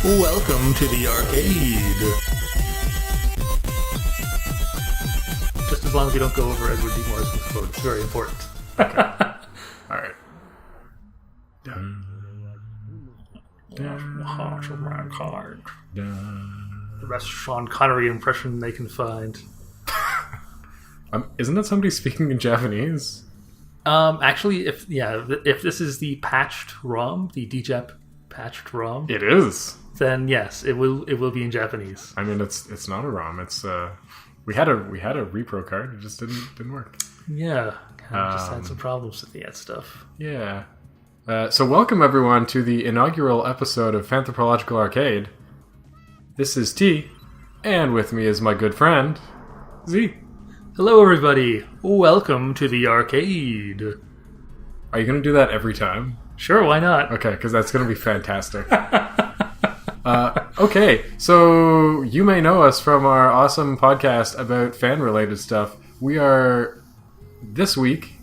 Welcome to the arcade. Just as long as we don't go over Edward D. Morrison's quote, it's very important. Okay. Alright. The best Sean Connery impression they can find. Isn't that somebody speaking in Japanese? Actually, if this is the patched ROM, the DJAP patched ROM, It is. then yes, it will be in Japanese. I mean, it's not a ROM. It's we had a repro card. It just didn't work. Yeah, just had some problems with the ad stuff. Yeah. So welcome everyone to the inaugural episode of Fanthropological Arcade. This is T, and with me is my good friend Z. Hello, everybody. Welcome to the arcade. Are you going to do that every time? Sure, why not? Okay, because that's going to be fantastic. Okay, so you may know us from our awesome podcast about fan-related stuff. This week,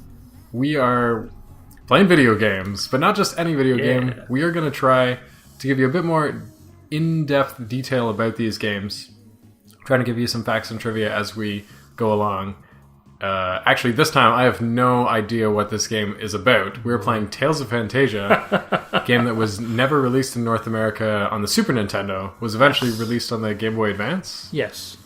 we are playing video games, but not just any video game. We are going to try to give you a bit more in-depth detail about these games. Trying to give you some facts and trivia as we go along. Actually, this time I have no idea what this game is about. We're playing Tales of Phantasia, a game that was never released in North America on the Super Nintendo, was eventually released on the Game Boy Advance? Yes.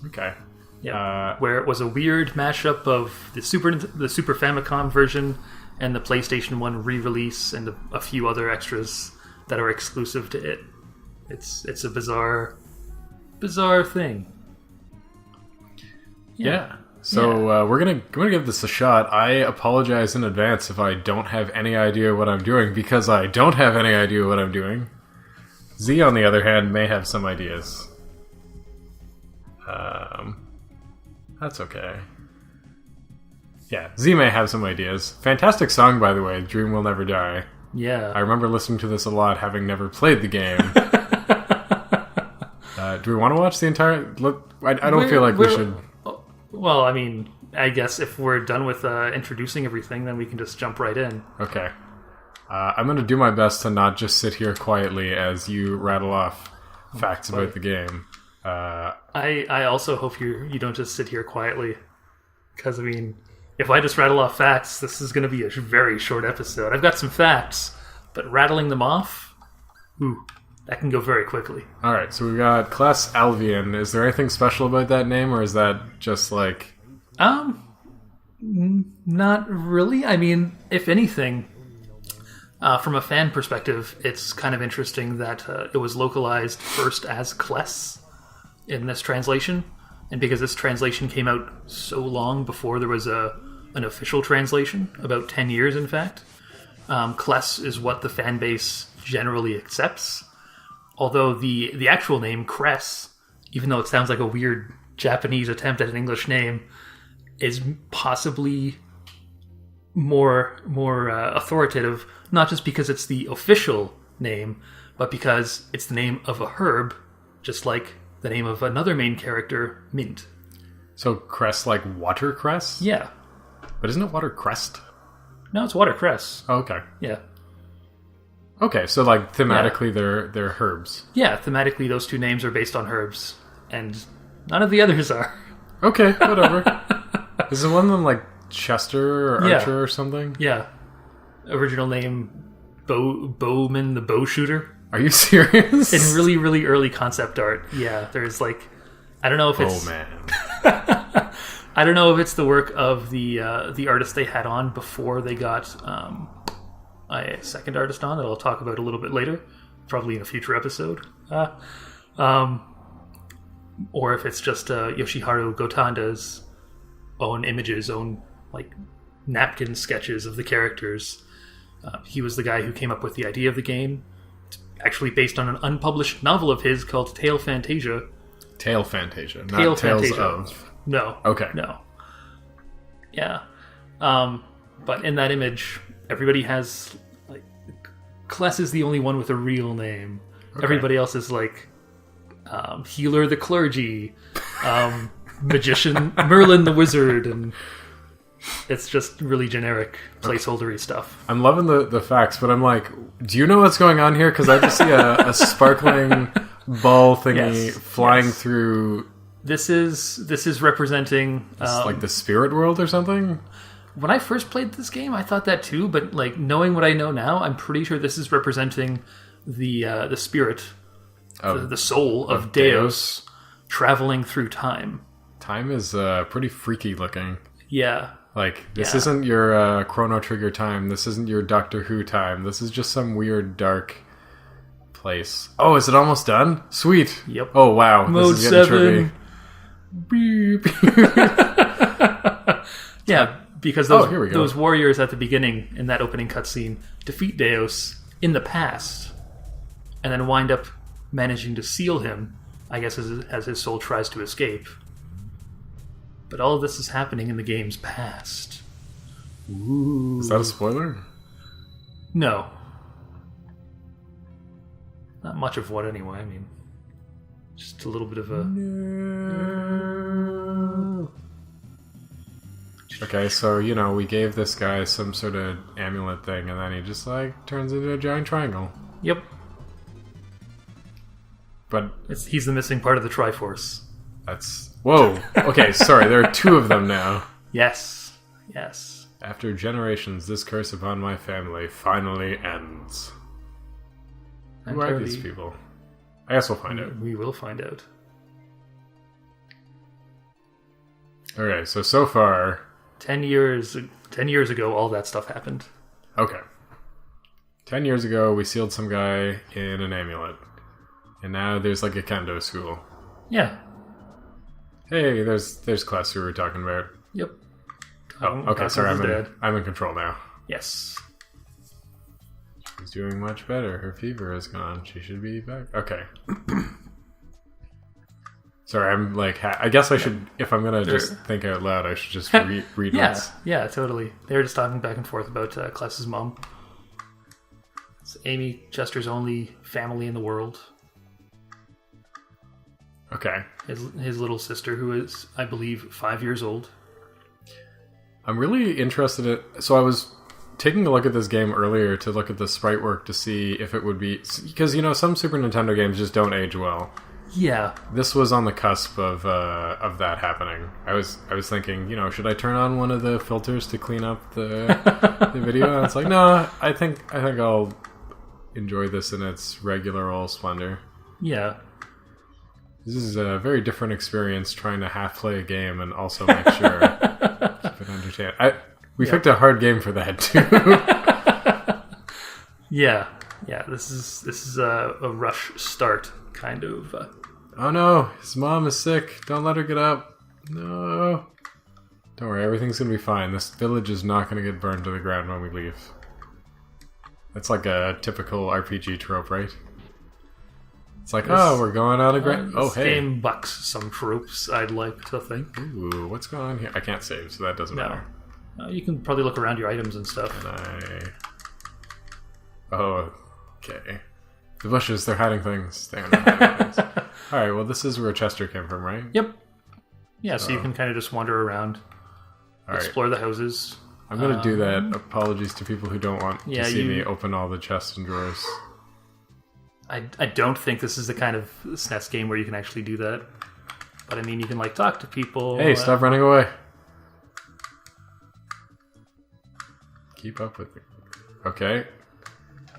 Okay. Yeah. Where it was a weird mashup of the Super Famicom version and the PlayStation 1 re-release and a few other extras that are exclusive to it. It's a bizarre thing. Yeah. So we're gonna give this a shot. I apologize in advance if I don't have any idea what I'm doing, because I don't have any idea what I'm doing. Z, on the other hand, may have some ideas. That's okay. Yeah, Z may have some ideas. Fantastic song, by the way. Dream Will Never Die. Yeah. I remember listening to this a lot, having never played the game. Do we want to watch the entire? Look, I don't feel like we should. Well, I mean, I guess if we're done with introducing everything, then we can just jump right in. Okay. I'm going to do my best to not just sit here quietly as you rattle off facts about the game. I also hope you don't just sit here quietly. Because, I mean, if I just rattle off facts, this is going to be a very short episode. I've got some facts, but rattling them off, that can go very quickly. Alright, so we've got Class Alvian. Is there anything special about that name, or is that just like... Not really. I mean, if anything, from a fan perspective, it's kind of interesting that it was localized first as Kless in this translation. And because this translation came out so long before there was an official translation, about 10 years in fact, Kless is what the fan base generally accepts. Although the actual name, Cress, even though it sounds like a weird Japanese attempt at an English name, is possibly more authoritative, not just because it's the official name, but because it's the name of a herb, just like the name of another main character, Mint. So cress like watercress? Yeah. But isn't it watercrest? No, it's watercress. Oh, okay. Yeah. Okay, so like thematically they're herbs. Yeah, thematically those two names are based on herbs, and none of the others are. Okay, whatever. Is one of them like Chester or Archer or something? Yeah. Original name, Bowman the Bow Shooter. Are you serious? In really, really early concept art. Yeah, there's like... I don't know if it's... Oh, man. I don't know if it's the work of the artist they had on before they got... a second artist on that I'll talk about a little bit later, probably in a future episode, or if it's just Yoshiharu Gotanda's own images, own like napkin sketches of the characters. He was the guy who came up with the idea of the game. It's actually based on an unpublished novel of his called Tale Phantasia. Tale Phantasia, not Tale Tales Phantasia. of. No. Okay. No. Yeah. But in that image, everybody has, like, Kless is the only one with a real name. Okay. Everybody else is like, Healer the Clergy, Magician, Merlin the Wizard, and It's just really generic placeholdery stuff. I'm loving the facts, but I'm like, do you know what's going on here? Because I just see a sparkling ball thingy flying through. This is representing Like the spirit world or something? When I first played this game, I thought that too, but like knowing what I know now, I'm pretty sure this is representing the spirit, the soul of Dhaos traveling through time. Time is pretty freaky looking. Yeah. Like, this isn't your Chrono Trigger time. This isn't your Doctor Who time. This is just some weird, dark place. Oh, is it almost done? Sweet. Yep. Oh, wow. Mode this is getting 7. Beep. Yeah, because those warriors at the beginning in that opening cutscene defeat Dhaos in the past and then wind up managing to seal him, I guess, as his soul tries to escape. But all of this is happening in the game's past. Ooh. Is that a spoiler? No. Not much of what, anyway. I mean, just a little bit of a... No. Okay, so, we gave this guy some sort of amulet thing, and then he just, turns into a giant triangle. Yep. But... he's the missing part of the Triforce. That's... Whoa! Okay, sorry, there are 2 of them now. Yes. After generations, this curse upon my family finally ends. Who are these people? I guess we'll find out. We will find out. Okay, so far... 10 years ago, all that stuff happened. Okay. 10 years ago, we sealed some guy in an amulet. And now there's a kendo school. Yeah. Hey, there's Kless who we were talking about. Yep. Oh, okay, sorry, I'm in control now. Yes. She's doing much better. Her fever is gone. She should be back. Okay. Sorry, I'm I guess I should, if I'm gonna just think out loud, I should just read notes. Yeah, totally. They were just talking back and forth about Kless's mom. It's Amy Chester's only family in the world. Okay. His little sister, who is, I believe, 5 years old. I'm really interested in... So I was taking a look at this game earlier to look at the sprite work to see if it would be... Because, some Super Nintendo games just don't age well. Yeah. This was on the cusp of that happening. I was thinking, should I turn on one of the filters to clean up the video? And it's like, no, I think I'll enjoy this in its regular old splendor. Yeah. This is a very different experience trying to half play a game and also make sure keep it entertaining. We picked a hard game for that too. Yeah. This is a rush start kind of. Oh no, his mom is sick. Don't let her get up. No. Don't worry, everything's gonna be fine. This village is not gonna get burned to the ground when we leave. That's like a typical RPG trope, right? It's like, we're going out of ground. This game bucks some tropes, I'd like to think. Ooh, what's going on here? I can't save, so that doesn't matter. You can probably look around your items and stuff. Oh, okay. The bushes, they're hiding things. They're not hiding things. Alright, well, this is where Chester came from, right? Yep. Yeah, so you can kind of just wander around, explore the houses. I'm going to do that. Apologies to people who don't want to see me open all the chests and drawers. I don't think this is the kind of SNES game where you can actually do that. But I mean, you can talk to people. Hey, stop running away. Keep up with me. Okay.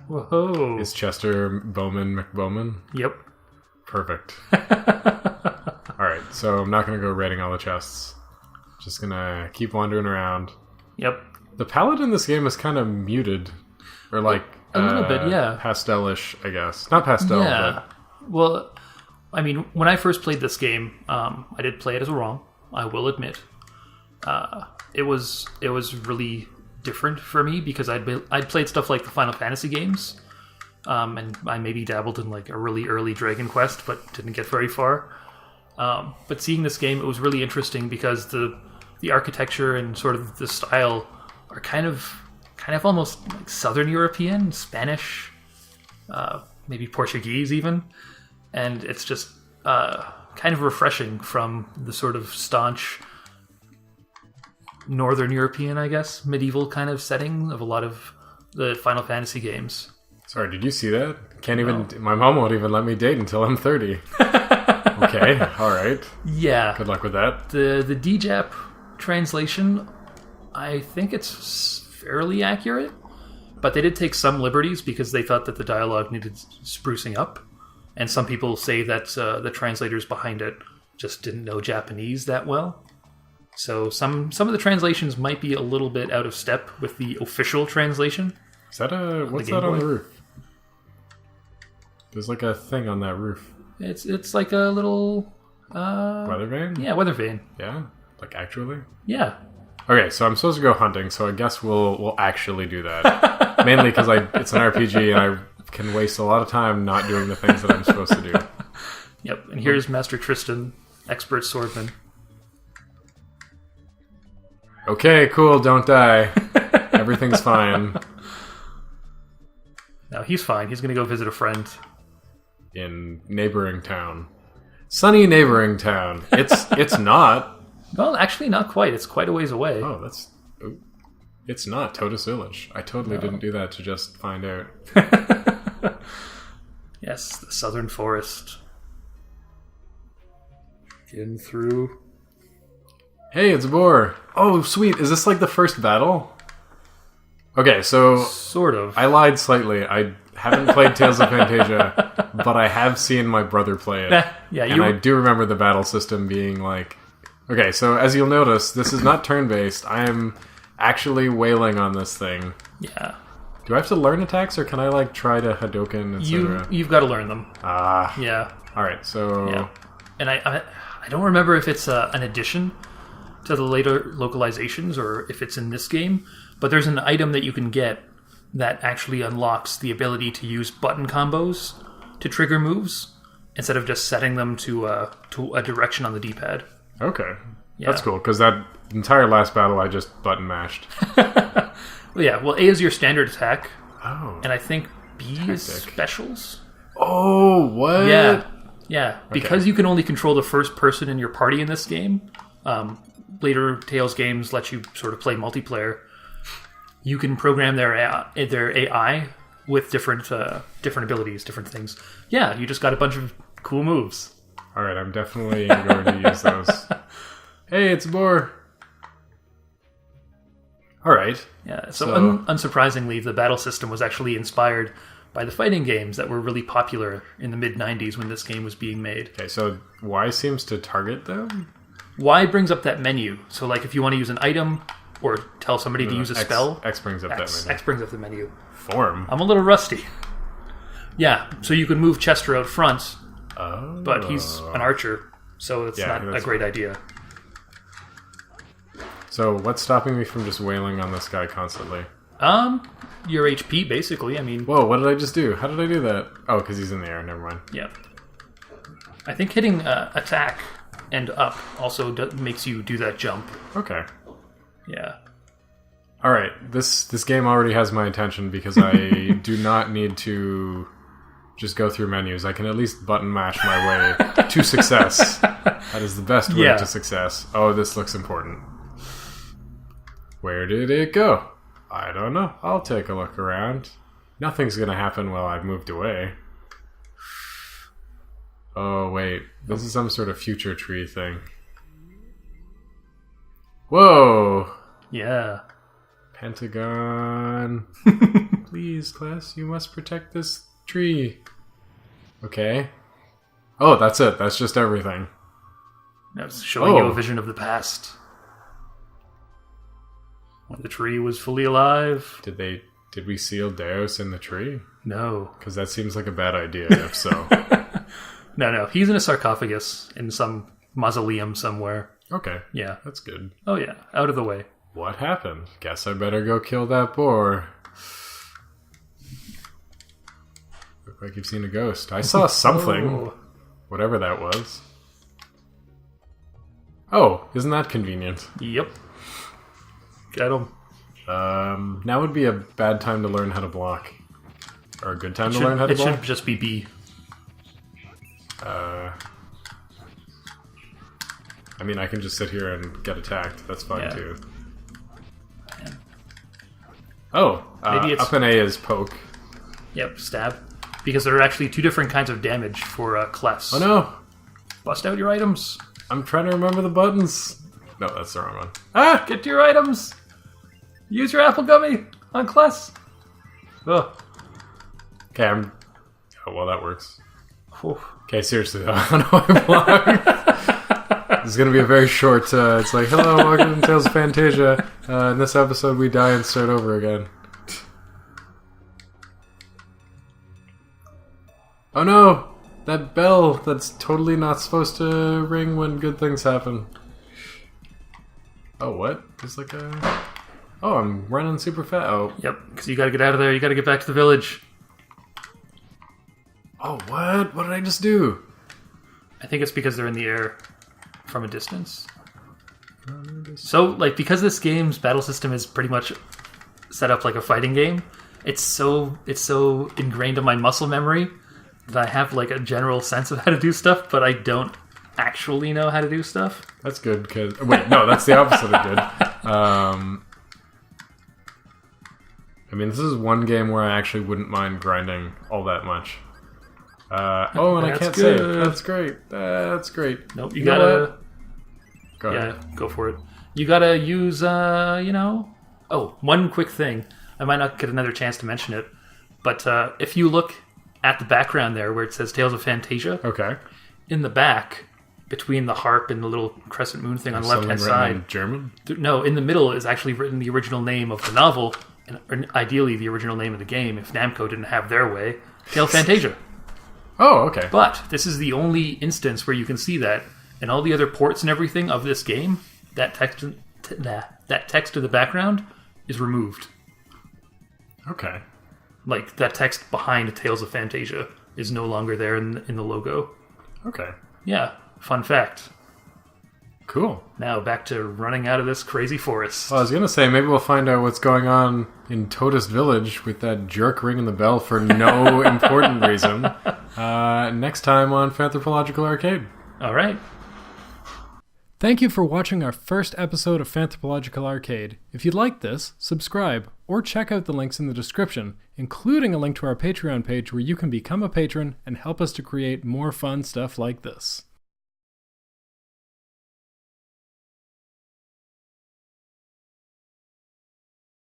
Whoa. Is Chester Bowman McBowman? Yep. Perfect. Alright, so I'm not going to go raiding all the chests. Just going to keep wandering around. Yep. The palette in this game is kind of muted. Or a little bit, yeah. Pastelish, I guess. Not pastel, but... Well, I mean, when I first played this game, I did play it as a ROM, I will admit. It was really different for me because I'd played stuff like the Final Fantasy games, and I maybe dabbled in a really early Dragon Quest, but didn't get very far. But seeing this game, it was really interesting because the architecture and sort of the style are kind of almost Southern European, Spanish, maybe Portuguese even, and it's just kind of refreshing from the sort of staunch Northern European, I guess, medieval kind of setting of a lot of the Final Fantasy games. Sorry, did you see that? Can't even. My mom won't even let me date until I'm 30. Okay, all right. Yeah. Good luck with that. The DJAP translation, I think it's fairly accurate, but they did take some liberties because they thought that the dialogue needed sprucing up. And some people say that the translators behind it just didn't know Japanese that well. So some of the translations might be a little bit out of step with the official translation. Is that what's that on the roof? There's like a thing on that roof. It's like a little weather vane? Yeah, weather vane. Yeah? Like actually? Yeah. Okay, so I'm supposed to go hunting, so I guess we'll actually do that. Mainly because it's an RPG and I can waste a lot of time not doing the things that I'm supposed to do. Yep, and here's Master Tristan, expert swordman. Okay, cool, don't die. Everything's fine. No, he's fine. He's going to go visit a friend. In neighboring town. Sunny neighboring town. It's not. Well, actually not quite. It's quite a ways away. Oh, it's not Totus Village. I totally didn't do that to just find out. Yes, the southern forest. Getting through. Hey, it's a boar. Oh, sweet. Is this like the first battle? Okay, so... Sort of. I lied slightly. I haven't played Tales of Phantasia, but I have seen my brother play it. Yeah, and I do remember the battle system being like... Okay, so as you'll notice, this is not turn-based. I am actually wailing on this thing. Yeah. Do I have to learn attacks, or can I like try to Hadoken, etc.? You've got to learn them. Ah. Yeah. Alright, so... Yeah. And I don't remember if it's an addition to the later localizations or if it's in this game, but there's an item that you can get that actually unlocks the ability to use button combos to trigger moves instead of just setting them to a direction on the D-pad. Okay. Yeah. That's cool, because that entire last battle I just button mashed. Well, yeah. Well, A is your standard attack. Oh. And I think B is specials. Oh, what? Yeah. Yeah. Because you can only control the first person in your party in this game, later Tales games let you sort of play multiplayer. You can program their AI with different abilities, different things. Yeah, you just got a bunch of cool moves. All right, I'm definitely going to use those. Hey, it's a boar. All right. Yeah, so unsurprisingly, the battle system was actually inspired by the fighting games that were really popular in the mid-90s when this game was being made. Okay, so Y seems to target them? Y brings up that menu. So, like, if you want to use an item or tell somebody to use a spell... X brings up that menu. X brings up the menu. Form? I'm a little rusty. Yeah, so you can move Chester out front, Oh. but he's an archer, so it's not a great idea. So what's stopping me from just wailing on this guy constantly? Your HP, basically. I mean... Whoa, what did I just do? How did I do that? Oh, because he's in the air. Never mind. Yeah. I think hitting attack and up also makes you do that jump. Okay. Yeah. All right. This game already has my attention because I do not need to just go through menus. I can at least button mash my way to success. That is the best way to success. Oh, this looks important. Where did it go? I don't know. I'll take a look around. Nothing's going to happen while I've moved away. Oh, wait. This is some sort of future tree thing. Whoa! Yeah. Pentagon. Please, class, you must protect this tree. Okay. Oh, that's it. That's just everything. That's showing you a vision of the past. When the tree was fully alive. Did we seal Dhaos in the tree? No. Because that seems like a bad idea, if so. No. He's in a sarcophagus in some mausoleum somewhere. Okay. Yeah. That's good. Oh, yeah. Out of the way. What happened? Guess I better go kill that boar. Look like you've seen a ghost. I saw something. Oh. Whatever that was. Oh, isn't that convenient? Yep. Get him. Now would be a bad time to learn how to block. Or a good time to learn how to block? It should just be B. I mean, I can just sit here and get attacked. That's fine, too. Oh, Maybe it's... up and A is poke. Yep, stab. Because there are actually 2 different kinds of damage for clefs. Oh no! Bust out your items. I'm trying to remember the buttons. No, that's the wrong one. Ah! Get to your items! Use your apple gummy on clefs. Ugh. Okay, I'm... Oh, well, that works. Whew. Okay, seriously, though. How do I block? This is going to be a very short... it's like, hello, welcome to Tales of Phantasia. In this episode, we die and start over again. Oh no! That bell that's totally not supposed to ring when good things happen. Oh, what? There's like a... Oh, I'm running super fast. Oh. Yep, because you gotta get out of there. You gotta get back to the village. Oh, what? What did I just do? I think it's because they're in the air from a distance. So, like, because this game's battle system is pretty much set up like a fighting game, it's so ingrained in my muscle memory that I have like a general sense of how to do stuff, but I don't actually know how to do stuff. That's good, because... Wait, no, that's the opposite of good. I mean, this is one game where I actually wouldn't mind grinding all that much. Oh, and I can't good. save. That's great. That's great. Nope, you gotta... Go ahead. Yeah, go for it. You gotta use, Oh, one quick thing. I might not get another chance to mention it, but if you look at the background there where it says Tales of Phantasia, Okay. in the back, between the harp and the little crescent moon thing on the left-hand side... in German? No, in the middle is actually written the original name of the novel, and ideally the original name of the game, if Namco didn't have their way, Tale of Phantasia. Oh, okay. But this is the only instance where you can see that. In all the other ports and everything of this game, that text in the background is removed. Okay. Like, that text behind Tales of Phantasia is no longer there in the logo. Okay. Yeah, fun fact. Cool. Now, back to running out of this crazy forest. Well, I was going to say, maybe we'll find out what's going on in Totus Village with that jerk ringing the bell for no important reason. Next time on Fanthropological Arcade. All right. Thank you for watching our first episode of Fanthropological Arcade. If you like this, subscribe, or check out the links in the description, including a link to our Patreon page where you can become a patron and help us to create more fun stuff like this.